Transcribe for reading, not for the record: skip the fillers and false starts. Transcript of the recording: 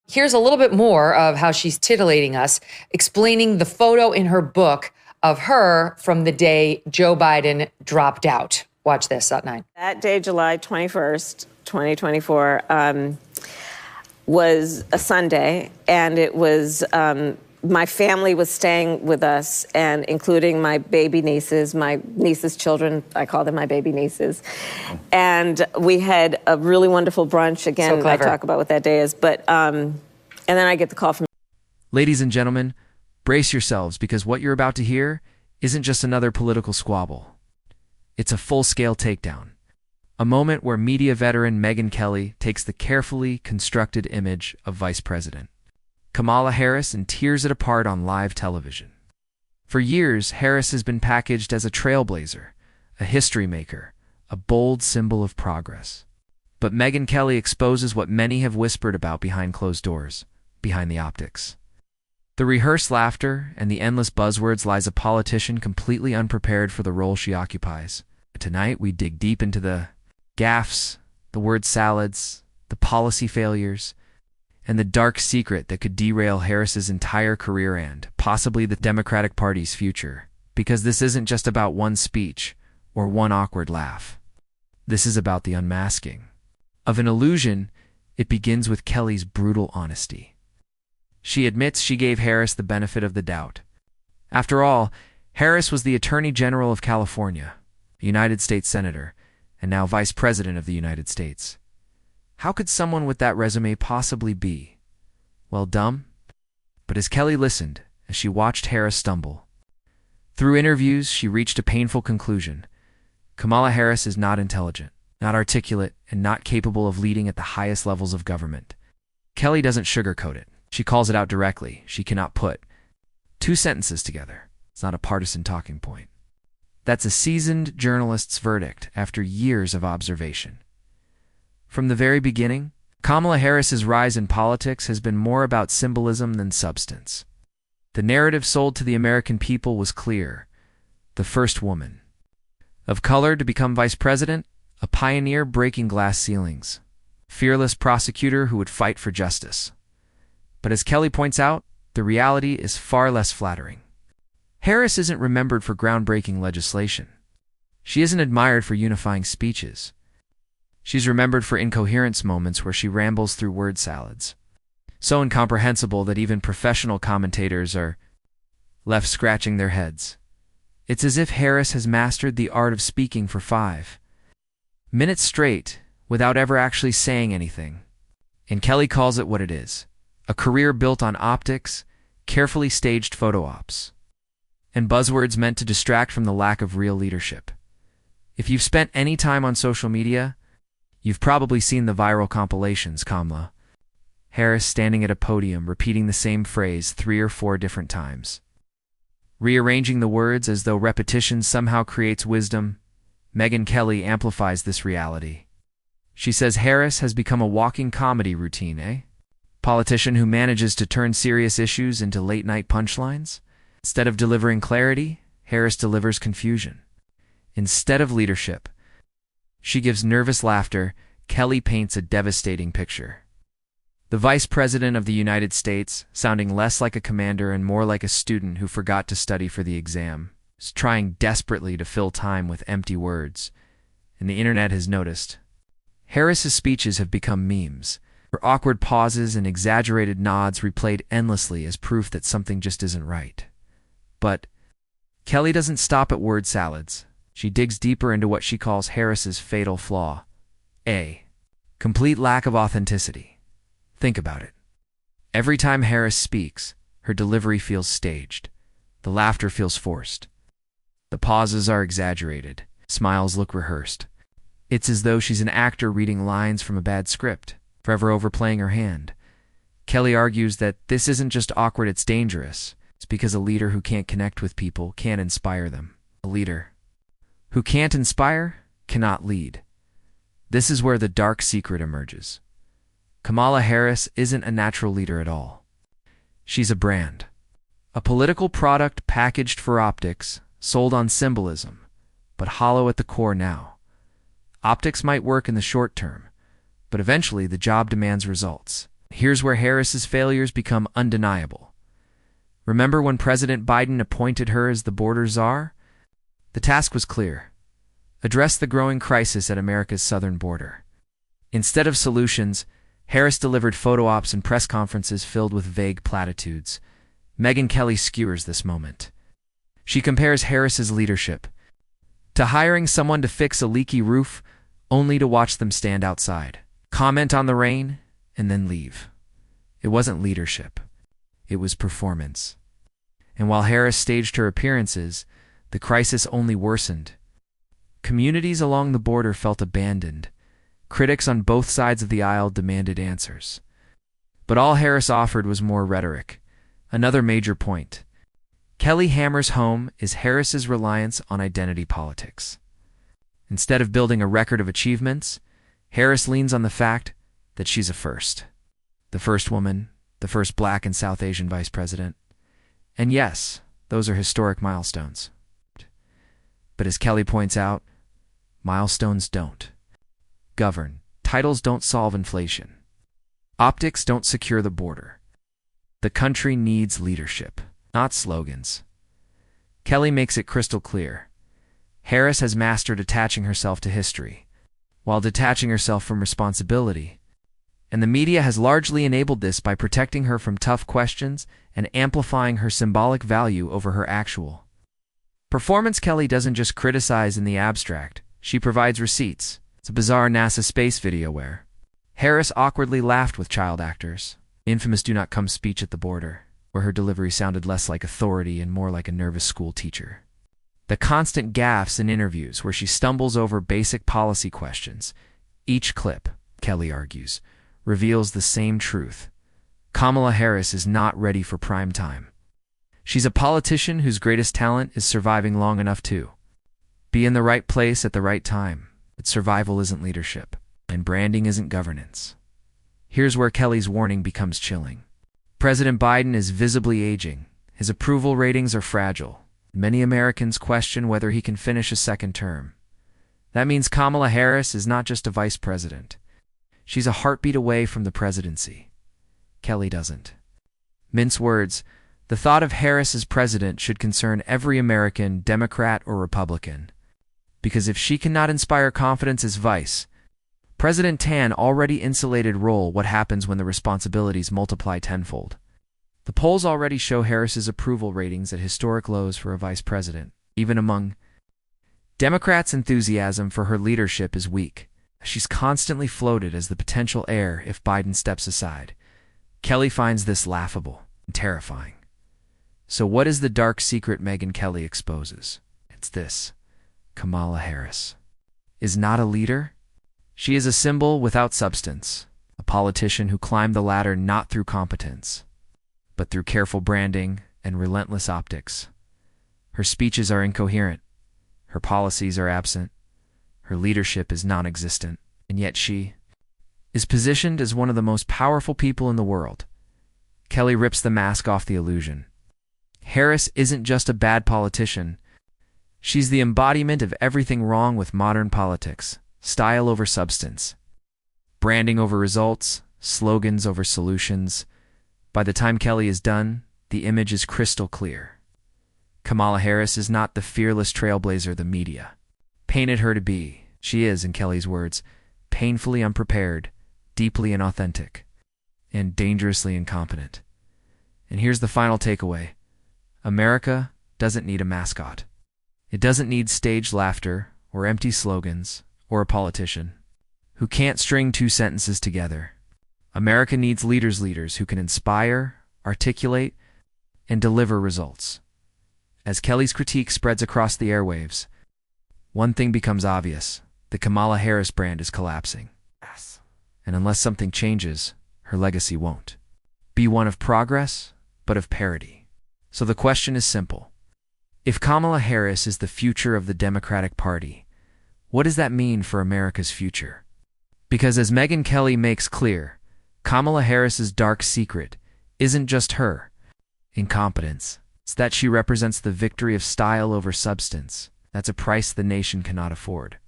Here's a little bit more of how she's titillating us, explaining the photo in her book of her from the day Joe Biden dropped out. Watch this at 9. That day, July 21st, 2024, was a Sunday, and it was my family was staying with us, and including my baby nieces, my nieces' children. I call them my baby nieces. And we had a really wonderful brunch. Again, I talk about what that day is. But and then I get the call from... Ladies and gentlemen, brace yourselves, because what you're about to hear isn't just another political squabble. It's a full-scale takedown. A moment where media veteran Megyn Kelly takes the carefully constructed image of Vice President Kamala Harris and tears it apart on live television. For years, Harris has been packaged as a trailblazer, a history maker, a bold symbol of progress. But Megyn Kelly exposes what many have whispered about behind closed doors, behind the optics. The rehearsed laughter and the endless buzzwords lies a politician completely unprepared for the role she occupies. Tonight, we dig deep into the gaffes, the word salads, the policy failures, and the dark secret that could derail Harris's entire career and, possibly, the Democratic Party's future. Because this isn't just about one speech or one awkward laugh. This is about the unmasking of an illusion. It begins with Kelly's brutal honesty. She admits she gave Harris the benefit of the doubt. After all, Harris was the Attorney General of California, a United States Senator, and now Vice President of the United States. How could someone with that resume possibly be, well, dumb? But as Kelly listened, as she watched Harris stumble, through interviews, she reached a painful conclusion. Kamala Harris is not intelligent, not articulate, and not capable of leading at the highest levels of government. Kelly doesn't sugarcoat it. She calls it out directly. She cannot put two sentences together. It's not a partisan talking point. That's a seasoned journalist's verdict after years of observation. From the very beginning, Kamala Harris's rise in politics has been more about symbolism than substance. The narrative sold to the American people was clear. The first woman of color to become vice president, a pioneer breaking glass ceilings, fearless prosecutor who would fight for justice. But as Kelly points out, the reality is far less flattering. Harris isn't remembered for groundbreaking legislation. She isn't admired for unifying speeches. She's remembered for incoherence moments where she rambles through word salads, so incomprehensible that even professional commentators are left scratching their heads. It's as if Harris has mastered the art of speaking for 5 minutes straight without ever actually saying anything. And Kelly calls it what it is: a career built on optics, carefully staged photo ops, and buzzwords meant to distract from the lack of real leadership. If you've spent any time on social media, you've probably seen the viral compilations. Kamala Harris standing at a podium repeating the same phrase 3 or 4 different times, rearranging the words as though repetition somehow creates wisdom. Megyn Kelly amplifies this reality. She says Harris has become a walking comedy routine, Politician who manages to turn serious issues into late-night punchlines. Instead of delivering clarity, Harris delivers confusion. Instead of leadership, she gives nervous laughter. Kelly paints a devastating picture. The Vice President of the United States, sounding less like a commander and more like a student who forgot to study for the exam, is trying desperately to fill time with empty words. And the internet has noticed. Harris's speeches have become memes. Her awkward pauses and exaggerated nods replayed endlessly as proof that something just isn't right. But Kelly doesn't stop at word salads. She digs deeper into what she calls Harris's fatal flaw: a complete lack of authenticity. Think about it. Every time Harris speaks, her delivery feels staged. The laughter feels forced. The pauses are exaggerated. Smiles look rehearsed. It's as though she's an actor reading lines from a bad script, forever overplaying her hand. Kelly argues that this isn't just awkward, it's dangerous. It's because a leader who can't connect with people can't inspire them. A leader who can't inspire cannot lead. This is where the dark secret emerges. Kamala Harris isn't a natural leader at all. She's a brand. A political product packaged for optics, sold on symbolism, but hollow at the core now. Optics might work in the short term, but eventually the job demands results. Here's where Harris's failures become undeniable. Remember when President Biden appointed her as the border czar? The task was clear: address the growing crisis at America's southern border. Instead of solutions, Harris delivered photo ops and press conferences filled with vague platitudes. Megyn Kelly skewers this moment. She compares Harris's leadership to hiring someone to fix a leaky roof only to watch them stand outside, comment on the rain, and then leave. It wasn't leadership. It was performance. And while Harris staged her appearances, the crisis only worsened. Communities along the border felt abandoned. Critics on both sides of the aisle demanded answers. But all Harris offered was more rhetoric. Another major point Kelly hammers home is Harris's reliance on identity politics. Instead of building a record of achievements, Harris leans on the fact that she's a first. The first woman, the first Black and South Asian vice president. And yes, those are historic milestones. But as Kelly points out, milestones don't govern. Titles don't solve inflation. Optics don't secure the border. The country needs leadership, not slogans. Kelly makes it crystal clear. Harris has mastered attaching herself to history, while detaching herself from responsibility. And the media has largely enabled this by protecting her from tough questions and amplifying her symbolic value over her actual performance. Kelly doesn't just criticize in the abstract, she provides receipts. It's a bizarre NASA space video where Harris awkwardly laughed with child actors. Infamous "do not come" speech at the border, where her delivery sounded less like authority and more like a nervous school teacher. The constant gaffes in interviews where she stumbles over basic policy questions. Each clip, Kelly argues, reveals the same truth. Kamala Harris is not ready for prime time. She's a politician whose greatest talent is surviving long enough to be in the right place at the right time. But survival isn't leadership, and branding isn't governance. Here's where Kelly's warning becomes chilling. President Biden is visibly aging. His approval ratings are fragile. Many Americans question whether he can finish a second term. That means Kamala Harris is not just a vice president. She's a heartbeat away from the presidency. Kelly doesn't mince words. The thought of Harris as president should concern every American, Democrat or Republican. Because if she cannot inspire confidence as vice President Tan already insulated role, what happens when the responsibilities multiply tenfold? The polls already show Harris's approval ratings at historic lows for a vice president. Even among Democrats, enthusiasm for her leadership is weak. She's constantly floated as the potential heir if Biden steps aside. Kelly finds this laughable and terrifying. So what is the dark secret Megyn Kelly exposes? It's this: Kamala Harris is not a leader. She is a symbol without substance, a politician who climbed the ladder not through competence, but through careful branding and relentless optics. Her speeches are incoherent, her policies are absent, her leadership is non-existent, and yet she is positioned as one of the most powerful people in the world. Kelly rips the mask off the illusion. Harris isn't just a bad politician. She's the embodiment of everything wrong with modern politics: style over substance, branding over results, slogans over solutions. By the time Kelly is done, the image is crystal clear. Kamala Harris is not the fearless trailblazer the media painted her to be. She is, in Kelly's words, painfully unprepared, deeply inauthentic, and dangerously incompetent. And here's the final takeaway: America doesn't need a mascot. It doesn't need staged laughter or empty slogans or a politician who can't string two sentences together. America needs leaders who can inspire, articulate, and deliver results. As Kelly's critique spreads across the airwaves, one thing becomes obvious: the Kamala Harris brand is collapsing. And unless something changes, her legacy won't be one of progress, but of parody. So the question is simple: if Kamala Harris is the future of the Democratic Party, what does that mean for America's future? Because as Megyn Kelly makes clear, Kamala Harris's dark secret isn't just her incompetence. It's that she represents the victory of style over substance. That's a price the nation cannot afford.